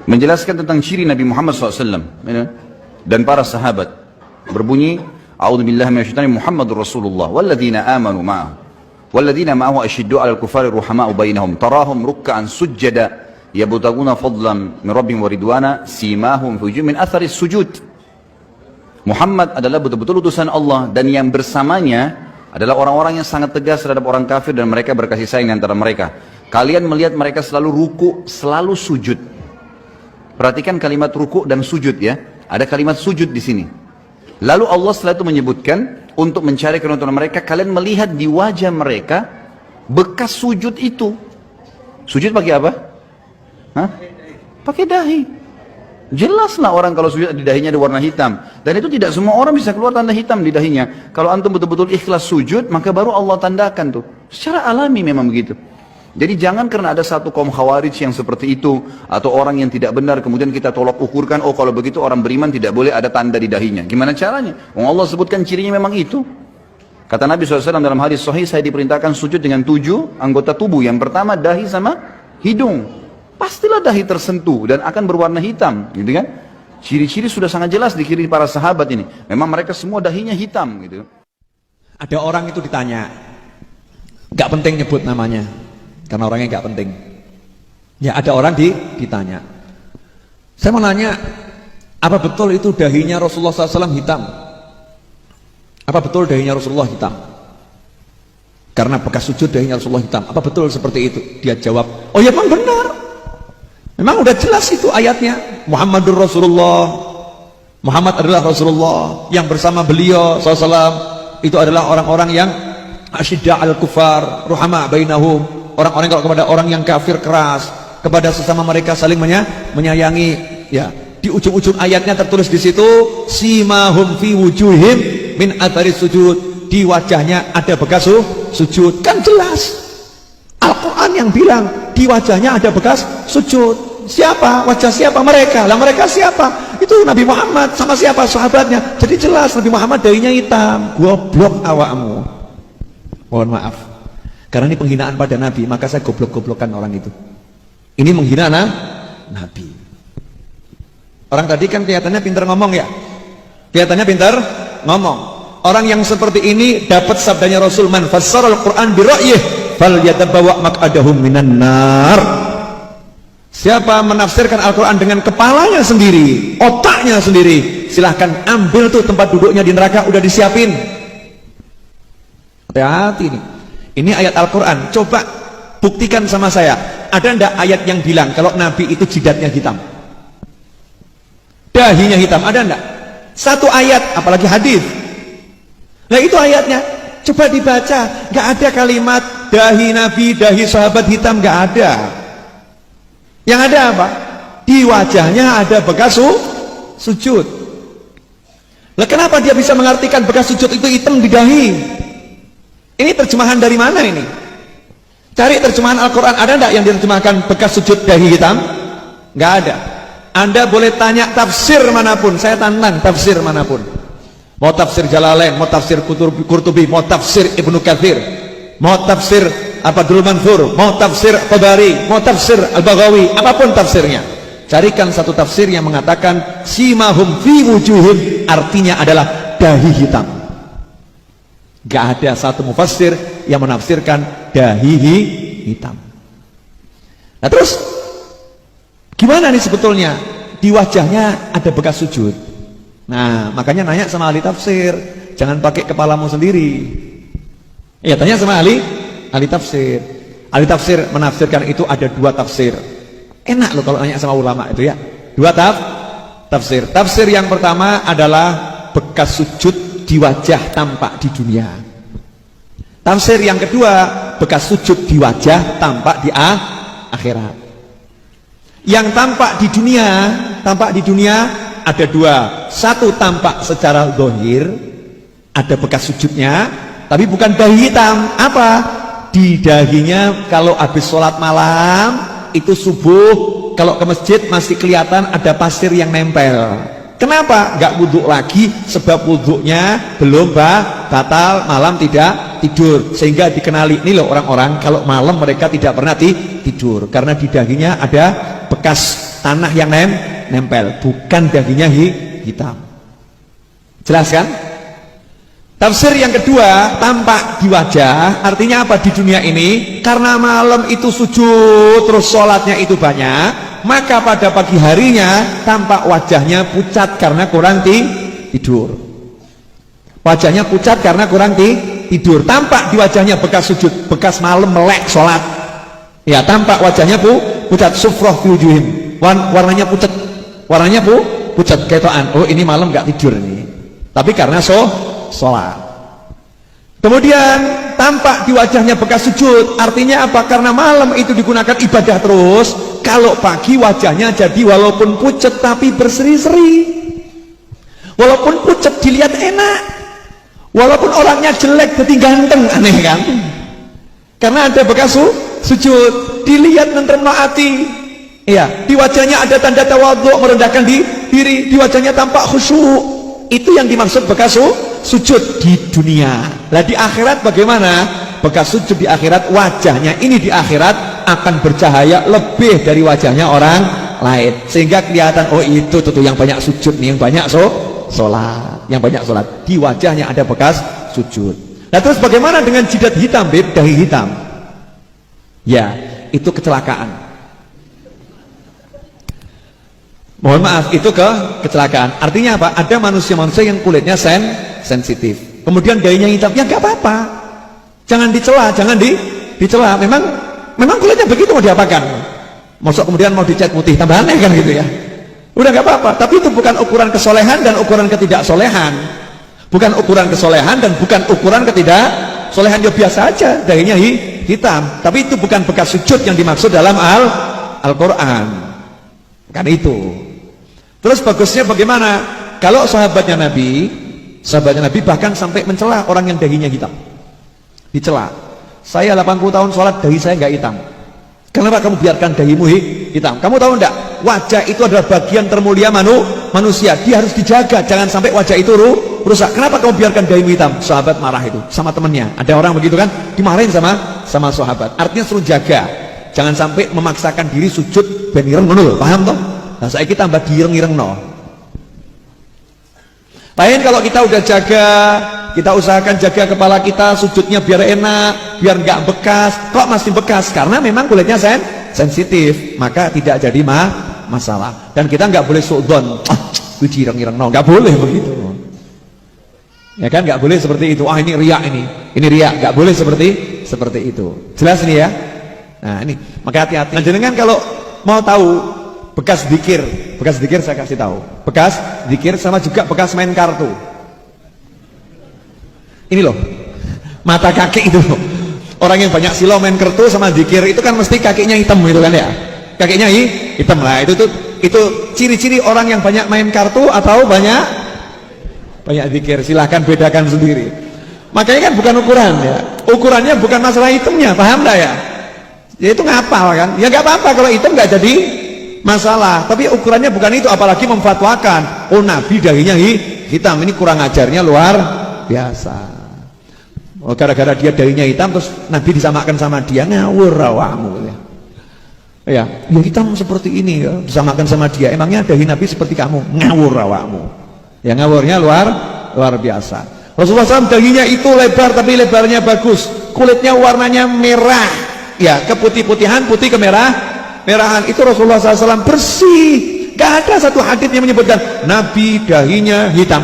menjelaskan tentang ciri Nabi Muhammad SAW dan para sahabat, berbunyi, A'udzubillahi minasyaitonir Muhammadur Rasulullah walladzina amanu ma'ahu walladzina ma'ahu asyiddu 'alal kufari ruhama'u bainahum tarahum ruk'an sujjada yabtaguna fadlan min rabbihim wa ridwana simahum fi wujuhihim min atharis sujud. Muhammad adalah betul-betul utusan Allah, dan yang bersamanya adalah orang-orang yang sangat tegas terhadap orang kafir dan mereka berkasih sayang antara mereka. Kalian melihat mereka selalu ruku, selalu sujud. Perhatikan kalimat ruku dan sujud ya. Ada kalimat sujud di sini. Lalu Allah setelah itu menyebutkan untuk mencari keuntungan mereka, kalian melihat di wajah mereka bekas sujud itu. Sujud pakai apa? Hah? Pakai dahi. Jelaslah orang kalau sujud di dahinya ada warna hitam. Dan itu tidak semua orang bisa keluar tanda hitam di dahinya. Kalau antum betul-betul ikhlas sujud, maka baru Allah tandakan tuh. Secara alami memang begitu. Jadi jangan karena ada satu kaum khawarij yang seperti itu, atau orang yang tidak benar, kemudian kita tolak ukurkan, oh kalau begitu orang beriman tidak boleh ada tanda di dahinya. Gimana caranya? Allah sebutkan cirinya memang itu. Kata Nabi SAW dalam hadis sahih, saya diperintahkan sujud dengan 7 anggota tubuh. Yang pertama dahi sama hidung. Pastilah dahi tersentuh dan akan berwarna hitam, gitu kan? Ciri-ciri sudah sangat jelas di kiri para sahabat ini. Memang mereka semua dahinya hitam, gitu. Ada orang itu ditanya, gak penting nyebut namanya, karena orangnya gak penting. Ya ada orang ditanya, saya mau nanya, apa betul itu dahinya Rasulullah SAW hitam? Apa betul dahinya Rasulullah hitam? Karena bekas sujud dahinya Rasulullah hitam. Apa betul seperti itu? Dia jawab, oh ya memang benar. Memang udah jelas itu ayatnya. Muhammadur Rasulullah, Muhammad adalah Rasulullah, yang bersama beliau SAW itu adalah orang-orang yang asyidda al kufar ruhama bainahum, orang-orang kalau kepada orang yang kafir keras, kepada sesama mereka saling menyayangi. Ya, di ujung-ujung ayatnya tertulis di situ, simahum fi wujuhim min athari sujud, di wajahnya ada bekas sujud. Kan jelas Al-Quran yang bilang di wajahnya ada bekas sujud. Siapa? Wajah siapa? Mereka. Lah mereka siapa? Itu Nabi Muhammad sama siapa? Sahabatnya. Jadi jelas Nabi Muhammad dahinya hitam. Goblok awakmu. Mohon maaf. Karena ini penghinaan pada Nabi, maka saya goblok-goblokan orang itu. Ini menghina Nabi. Orang tadi kan kelihatannya pintar ngomong ya. Kelihatannya pintar ngomong. Orang yang seperti ini dapat sabdanya Rasul, man fassara al-Quran bi ra'yih falyatabawa maq'adahum minan nar. Siapa menafsirkan Al-Quran dengan kepalanya sendiri, otaknya sendiri, silahkan ambil tuh tempat duduknya di neraka, udah disiapin. Hati-hati nih. Ini ayat Al-Quran. Coba buktikan sama saya, ada ndak ayat yang bilang kalau Nabi itu jidatnya hitam, dahinya hitam? Ada ndak? Satu ayat, apalagi hadis. Nah itu ayatnya. Coba dibaca, nggak ada kalimat dahi Nabi, dahi sahabat hitam, nggak ada. Yang ada apa? Di wajahnya ada bekas sujud. Lah kenapa dia bisa mengartikan bekas sujud itu hitam di dahi? Ini terjemahan dari mana ini? Cari terjemahan Al-Quran, ada enggak yang diterjemahkan bekas sujud dahi hitam? Nggak ada. Anda boleh tanya tafsir manapun, saya tantang tafsir manapun. Mau tafsir Jalalain, mau tafsir Qurtubi, mau tafsir Ibnu Katsir, mau tafsir Abdul Mansur, mau tafsir Tabari, mau tafsir Al-Baghawi, apapun tafsirnya, carikan satu tafsir yang mengatakan simahum fi wujuhim, artinya adalah dahi hitam. Gak ada satu mufassir yang menafsirkan dahi hitam. Nah terus gimana nih sebetulnya? Di wajahnya ada bekas sujud. Nah makanya nanya sama ahli tafsir, jangan pakai kepalamu sendiri. Ya tanya sama ahli tafsir. Ahli tafsir menafsirkan itu ada 2 tafsir. Enak loh kalau nanya sama ulama itu ya. 2 tafsir. Tafsir yang pertama adalah bekas sujud di wajah tampak di dunia. Tafsir yang kedua, bekas sujud di wajah tampak di akhirat. Yang tampak di dunia ada 2. Satu tampak secara zahir, ada bekas sujudnya, tapi bukan dahi hitam. Apa? Di dahinya kalau habis sholat malam itu subuh, kalau ke masjid masih kelihatan ada pasir yang nempel. Kenapa? Nggak wudhu lagi, sebab wudhunya belum batal, malam tidak tidur, sehingga dikenali ini loh orang-orang kalau malam mereka tidak pernah tidur karena di dahinya ada bekas tanah yang nempel, bukan dahinya hitam. Jelas kan? Tafsir yang kedua, tampak di wajah, artinya apa di dunia ini? Karena malam itu sujud, terus sholatnya itu banyak, maka pada pagi harinya tampak wajahnya pucat karena kurang tidur. Wajahnya pucat karena kurang tidur. Tampak di wajahnya bekas sujud, bekas malam melek sholat. Ya, tampak wajahnya pucat, sufroh fi wujuhim. Warnanya pucat, pucat ketoan. Oh, ini malam nggak tidur nih. Tapi karena sholat. Kemudian tampak di wajahnya bekas sujud, artinya apa? Karena malam itu digunakan ibadah terus. Kalau pagi wajahnya jadi walaupun pucat tapi berseri-seri, walaupun pucat dilihat enak, walaupun orangnya jelek jadi ganteng. Aneh kan? Karena ada bekas sujud, dilihat nentremno ati. Iya, di wajahnya ada tanda tawadhu, merendahkan diri, di wajahnya tampak khusyuk. Itu yang dimaksud bekas sujud di dunia. Lah di akhirat bagaimana? Bekas sujud di akhirat, wajahnya ini di akhirat akan bercahaya lebih dari wajahnya orang lain, sehingga kelihatan, oh itu tuh yang banyak sujud nih, yang banyak sholat, yang banyak sholat, di wajahnya ada bekas sujud. Nah terus bagaimana dengan jidat hitam, dahi hitam? Ya, itu kecelakaan. Mohon maaf, itu kecelakaan. Artinya apa? Ada manusia-manusia yang kulitnya sensitif, kemudian dahinya hitam, ya nggak apa-apa, jangan dicela, jangan dicela. Memang kulitnya begitu, mau diapakan? Masuk kemudian mau dicat putih, tambah aneh kan gitu ya. Udah nggak apa-apa. Tapi itu bukan ukuran kesolehan dan ukuran ketidaksolehan. Bukan ukuran kesolehan dan bukan ukuran ketidaksolehan. Ya biasa aja, dahinya hitam. Tapi itu bukan bekas sujud yang dimaksud dalam Al-Quran. Kan itu. Terus bagusnya bagaimana? Kalau sahabatnya Nabi bahkan sampai mencela orang yang dahinya hitam. Dicela. Saya 80 tahun sholat, dahi saya nggak hitam. Kenapa kamu biarkan dahimu hitam? Kamu tahu enggak? Wajah itu adalah bagian termulia manusia. Dia harus dijaga, jangan sampai wajah itu rusak. Kenapa kamu biarkan dahimu hitam? Sahabat marah itu sama temannya. Ada orang begitu kan? Dimarahin sama sahabat. Artinya suruh jaga. Jangan sampai memaksakan diri sujud ben ireng ngono lho, paham toh? Nah, saiki tambah diireng-irengno. Lain kalau kita udah jaga, kita usahakan jaga kepala kita, sujudnya biar enak, biar nggak bekas. Kok masih bekas? Karena memang kulitnya sensitif, maka tidak jadi masalah. Dan kita nggak boleh suudzon, itu diireng-irengno, nggak boleh begitu. Ya kan, nggak boleh seperti itu. Ah ini riak, ini riak, nggak boleh seperti itu. Jelas nih ya. Nah ini, maka hati-hati. Nah jenengan kalau mau tahu bekas zikir saya kasih tahu. Bekas zikir sama juga bekas main kartu. Ini loh, mata kaki itu loh. Orang yang banyak silau main kartu sama zikir itu kan mesti kakinya hitam gitu kan ya. Kakinya hitam lah. Itu ciri-ciri orang yang banyak main kartu atau banyak zikir. Silahkan bedakan sendiri. Makanya kan bukan ukuran ya. Ukurannya bukan masalah hitamnya, paham enggak ya? Ya itu ngapal kan? Ya nggak apa-apa kalau hitam nggak jadi masalah. Tapi ukurannya bukan itu, apalagi memfatwakan. Oh Nabi dahinya hitam, ini kurang ajarnya luar biasa. Oh gara-gara dia dahinya hitam terus Nabi disamakan sama dia, ngawur awakmu. Ya hitam seperti ini ya, disamakan sama dia. Emangnya dahi Nabi seperti kamu? Ngawur awakmu. Ya ngawurnya luar biasa. Rasulullah SAW dahinya itu lebar tapi lebarnya bagus, kulitnya warnanya merah. Ya, keputih-putihan, putih kemerahan itu Rasulullah SAW bersih. Gak ada satu hadits yang menyebutkan Nabi dahinya hitam.